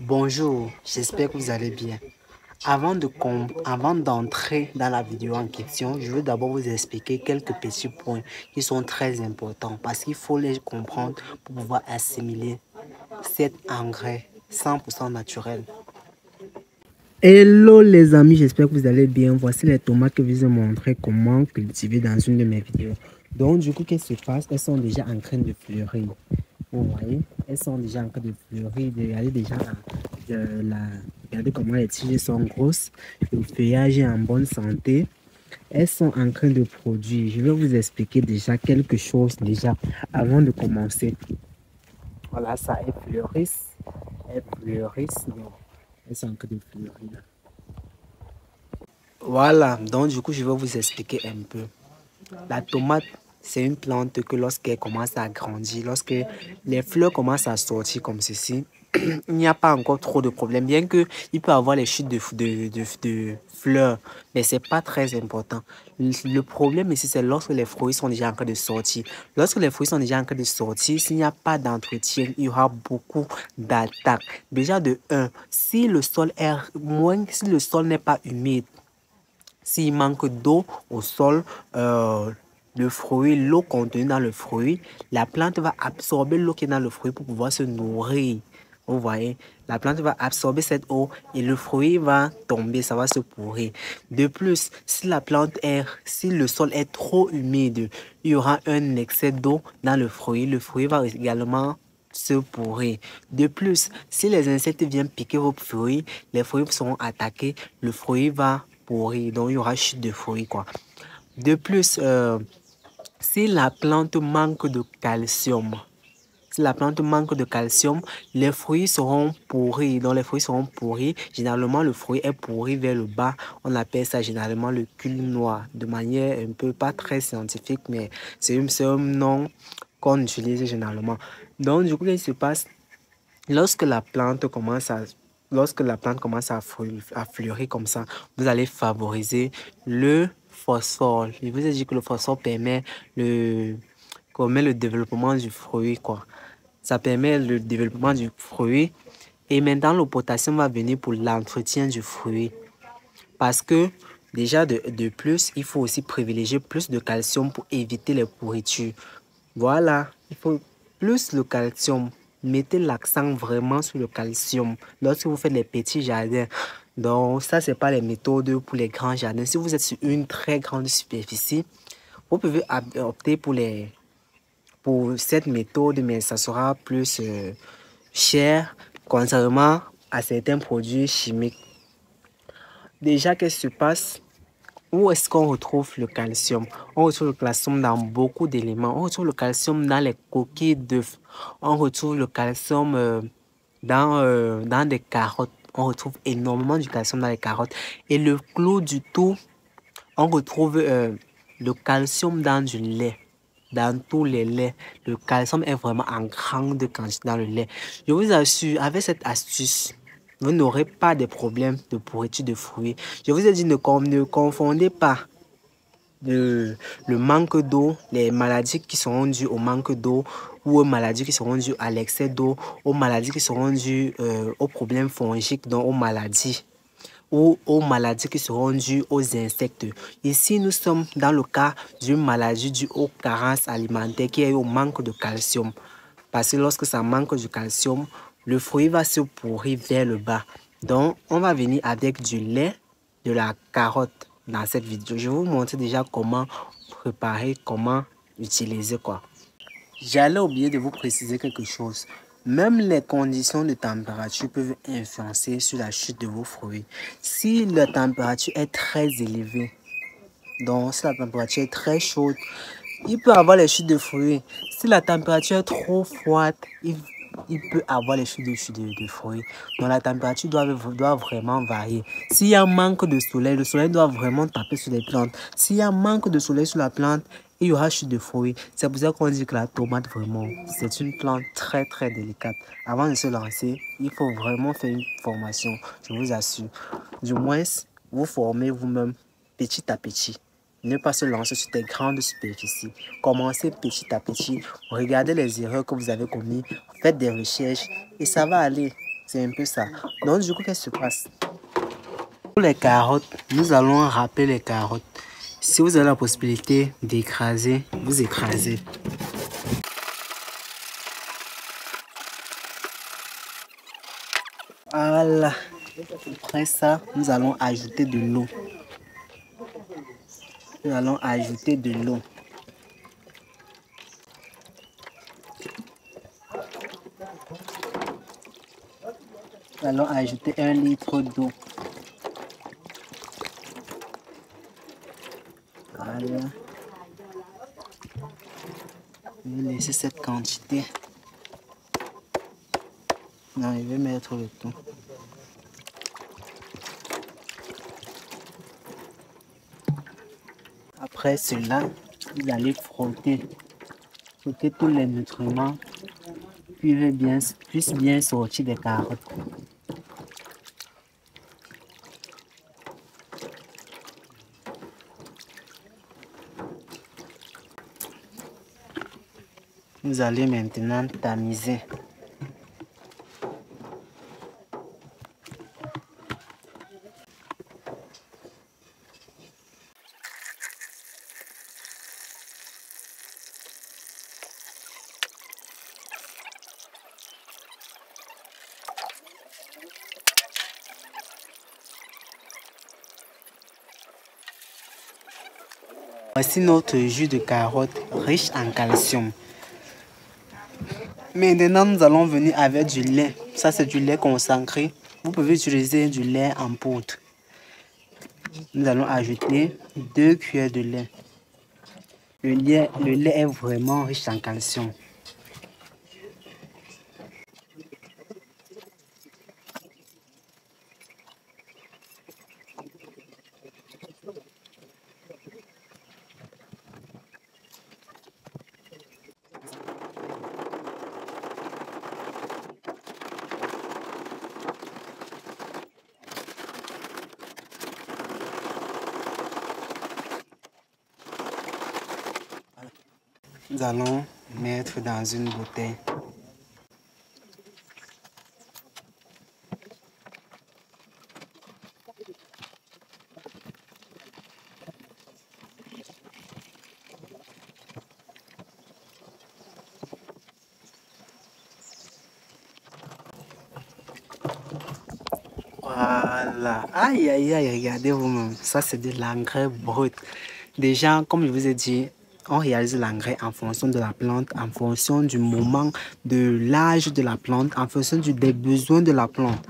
Bonjour, j'espère que vous allez bien. Avant d'entrer dans la vidéo en question, je veux d'abord vous expliquer quelques petits points qui sont très importants parce qu'il faut les comprendre pour pouvoir assimiler cet engrais 100% naturel. Hello les amis, j'espère que vous allez bien. Voici les tomates que je vous ai montré comment cultiver dans une de mes vidéos. Donc du coup, qu'est-ce qui se passe? Elles sont déjà en train de fleurir. Vous voyez, elles sont déjà en train de fleurir. Regardez déjà regardez comment les tiges sont grosses. Le feuillage est en bonne santé. Elles sont en train de produire. Je vais vous expliquer déjà quelque chose déjà avant de commencer. Voilà, ça, elles fleurissent. Elles fleurissent. Donc, elles sont en train de fleurir. Voilà, donc du coup, je vais vous expliquer un peu. La tomate, c'est une plante que lorsqu'elle commence à grandir, lorsque les fleurs commencent à sortir comme ceci, il n'y a pas encore trop de problèmes, bien qu'il peut y avoir les chutes de fleurs, mais ce n'est pas très important. Le problème ici, c'est lorsque les fruits sont déjà en train de sortir. Lorsque les fruits sont déjà en train de sortir, s'il n'y a pas d'entretien, il y aura beaucoup d'attaques. Déjà de 1, si le sol n'est pas humide, s'il manque d'eau au sol, le fruit, l'eau contenue dans le fruit, la plante va absorber l'eau qui est dans le fruit pour pouvoir se nourrir. Vous voyez, la plante va absorber cette eau et le fruit va tomber, ça va se pourrir. De plus, si le sol est trop humide, il y aura un excès d'eau dans le fruit va également se pourrir. De plus, si les insectes viennent piquer vos fruits, les fruits seront attaqués, le fruit va pourrir, donc il y aura chute de fruits, quoi. De plus, si la plante manque de calcium, les fruits seront pourris. Donc les fruits seront pourris. Généralement, le fruit est pourri vers le bas. On appelle ça généralement le cul noir. De manière un peu pas très scientifique, mais c'est un nom qu'on utilise généralement. Donc du coup, qu'est-ce qui se passe? Lorsque la plante commence à fleurir comme ça, vous allez favoriser le phosphore. Je vous ai dit que le phosphore permet le développement du fruit, quoi. Ça permet le développement du fruit. Et maintenant, le potassium va venir pour l'entretien du fruit. Parce que déjà de plus, il faut aussi privilégier plus de calcium pour éviter les pourritures. Voilà, il faut plus le calcium. Mettez l'accent vraiment sur le calcium lorsque vous faites les petits jardins. Donc, ça, ce n'est pas les méthodes pour les grands jardins. Si vous êtes sur une très grande superficie, vous pouvez opter pour cette méthode, mais ça sera plus cher contrairement à certains produits chimiques. Déjà, qu'est-ce qui se passe? Où est-ce qu'on retrouve le calcium? On retrouve le calcium dans beaucoup d'éléments. On retrouve le calcium dans les coquilles d'œufs. On retrouve le calcium dans des carottes. On retrouve énormément du calcium dans les carottes. Et le clou du tout, on retrouve le calcium dans du lait. Dans tous les laits, le calcium est vraiment en grande quantité dans le lait. Je vous assure, avec cette astuce, vous n'aurez pas de problème de pourriture de fruits. Je vous ai dit, ne confondez pas le manque d'eau, les maladies qui seront dues au manque d'eau ou aux maladies qui seront dues à l'excès d'eau, aux maladies qui seront dues aux problèmes fongiques, donc aux maladies ou aux maladies qui seront dues aux insectes. Ici, nous sommes dans le cas d'une maladie due aux carences alimentaires qui est au manque de calcium. Parce que lorsque ça manque de calcium, le fruit va se pourrir vers le bas. Donc, on va venir avec du lait, de la carotte dans cette vidéo. Je vais vous montrer déjà comment préparer, comment utiliser, quoi. J'allais oublier de vous préciser quelque chose. Même les conditions de température peuvent influencer sur la chute de vos fruits. Si la température est très élevée, donc si la température est très chaude, il peut avoir les chutes de fruits. Si la température est trop froide, il peut avoir les chutes de fruits. Donc la température doit vraiment varier. S'il y a un manque de soleil, le soleil doit vraiment taper sur les plantes. S'il y a un manque de soleil sur la plante, il y aura chute de fruits. C'est pour ça qu'on dit que la tomate, vraiment, c'est une plante très très délicate. Avant de se lancer, il faut vraiment faire une formation, je vous assure. Du moins, vous formez vous-même petit à petit. Ne pas se lancer sur des grandes superficies. Commencez petit à petit. Regardez les erreurs que vous avez commises. Faites des recherches et ça va aller. C'est un peu ça. Donc, du coup, qu'est-ce qui se passe? Pour les carottes, nous allons râper les carottes. Si vous avez la possibilité d'écraser, vous écrasez. Voilà. Après ça, nous allons ajouter de l'eau. Nous allons ajouter de l'eau. Nous allons ajouter 1 litre d'eau. Voilà. Je vais laisser cette quantité. Non, je vais mettre le tout. Après cela, vous allez frotter. Pour que tous les nutriments puissent bien sortir des carottes. Vous allez maintenant tamiser. Voici notre jus de carotte riche en calcium. Maintenant, nous allons venir avec du lait. Ça, c'est du lait concentré. Vous pouvez utiliser du lait en poudre. Nous allons ajouter 2 cuillères de lait. Le lait est vraiment riche en calcium. Nous allons mettre dans une bouteille. Voilà. Aïe, aïe, aïe, regardez vous-même. Ça, c'est de l'engrais brut. Déjà, comme je vous ai dit, on réalise l'engrais en fonction de la plante, en fonction du moment, de l'âge de la plante, en fonction des besoins de la plante.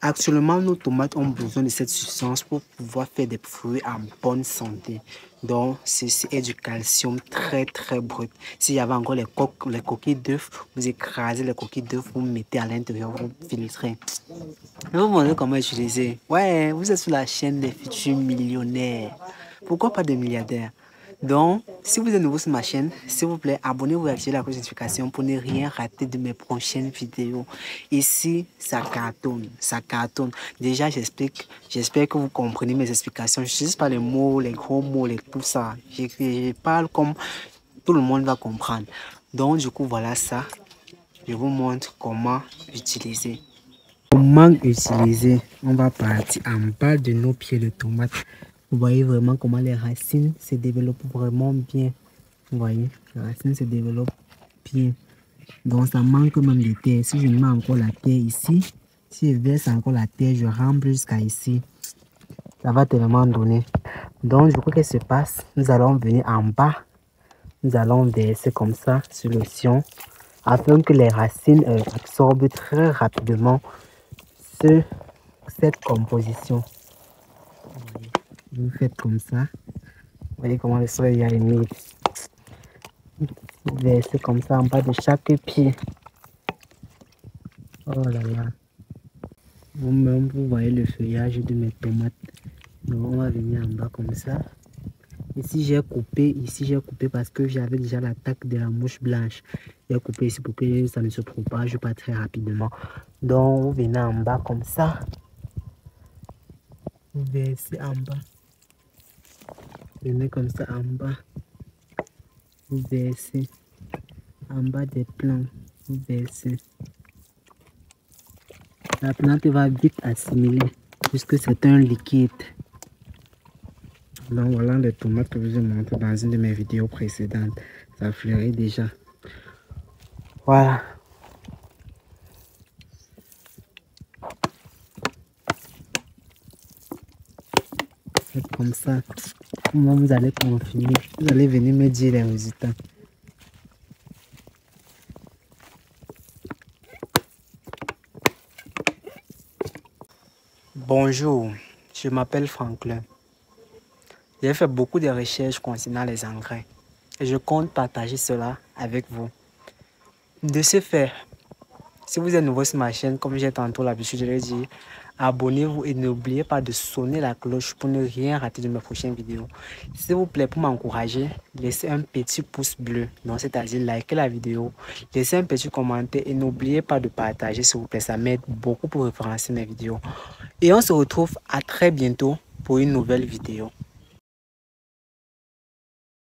Actuellement, nos tomates ont besoin de cette substance pour pouvoir faire des fruits en bonne santé. Donc, ceci est du calcium très, très brut. S'il y avait encore les coquilles d'œufs, vous écrasez les coquilles d'œufs, vous mettez à l'intérieur, vous filtrez. Vous vous demandez comment utiliser. Ouais, vous êtes sur la chaîne des futurs millionnaires. Pourquoi pas des milliardaires? Donc, si vous êtes nouveau sur ma chaîne, s'il vous plaît, abonnez-vous et activez la cloche de notification pour ne rien rater de mes prochaines vidéos. Ici, ça cartonne, ça cartonne. Déjà, j'espère que vous comprenez mes explications. Je n'utilise pas les mots, les gros mots, tout ça. Je parle comme tout le monde va comprendre. Donc, du coup, voilà ça. Je vous montre comment utiliser. Comment utiliser? On va partir en bas de nos pieds de tomates. Vous voyez vraiment comment les racines se développent vraiment bien. Vous voyez, les racines se développent bien. Donc ça manque même de terre. Si je mets encore la terre ici, si je verse encore la terre, je remplis jusqu'à ici. Ça va tellement donner. Donc du coup, qu'est-ce qui se passe? Nous allons venir en bas. Nous allons verser comme ça sur le sion afin que les racines absorbent très rapidement cette composition. Vous faites comme ça. Vous voyez comment le soleil a émis. Vous versez comme ça en bas de chaque pied. Oh là là. Vous-même, vous voyez le feuillage de mes tomates. Donc on va venir en bas comme ça. Ici j'ai coupé parce que j'avais déjà l'attaque de la mouche blanche. J'ai coupé ici pour que ça ne se propage pas très rapidement. Donc vous venez en bas comme ça. Vous versez en bas. Venez comme ça en bas. Vous versez en bas des plants. Vous versez. La plante va vite assimiler puisque c'est un liquide. Donc voilà les tomates que je vous ai montrées dans une de mes vidéos précédentes. Ça fleurit déjà. Voilà. C'est comme ça. Comment vous allez confirmer? Vous allez venir me dire les résultats. Bonjour, je m'appelle Franklin. J'ai fait beaucoup de recherches concernant les engrais et je compte partager cela avec vous. De ce fait, si vous êtes nouveau sur ma chaîne, comme j'ai tantôt l'habitude de le dire, abonnez-vous et n'oubliez pas de sonner la cloche pour ne rien rater de mes prochaines vidéos. S'il vous plaît, pour m'encourager, laissez un petit pouce bleu, c'est-à-dire likez la vidéo, laissez un petit commentaire et n'oubliez pas de partager s'il vous plaît, ça m'aide beaucoup pour référencer mes vidéos. Et on se retrouve à très bientôt pour une nouvelle vidéo.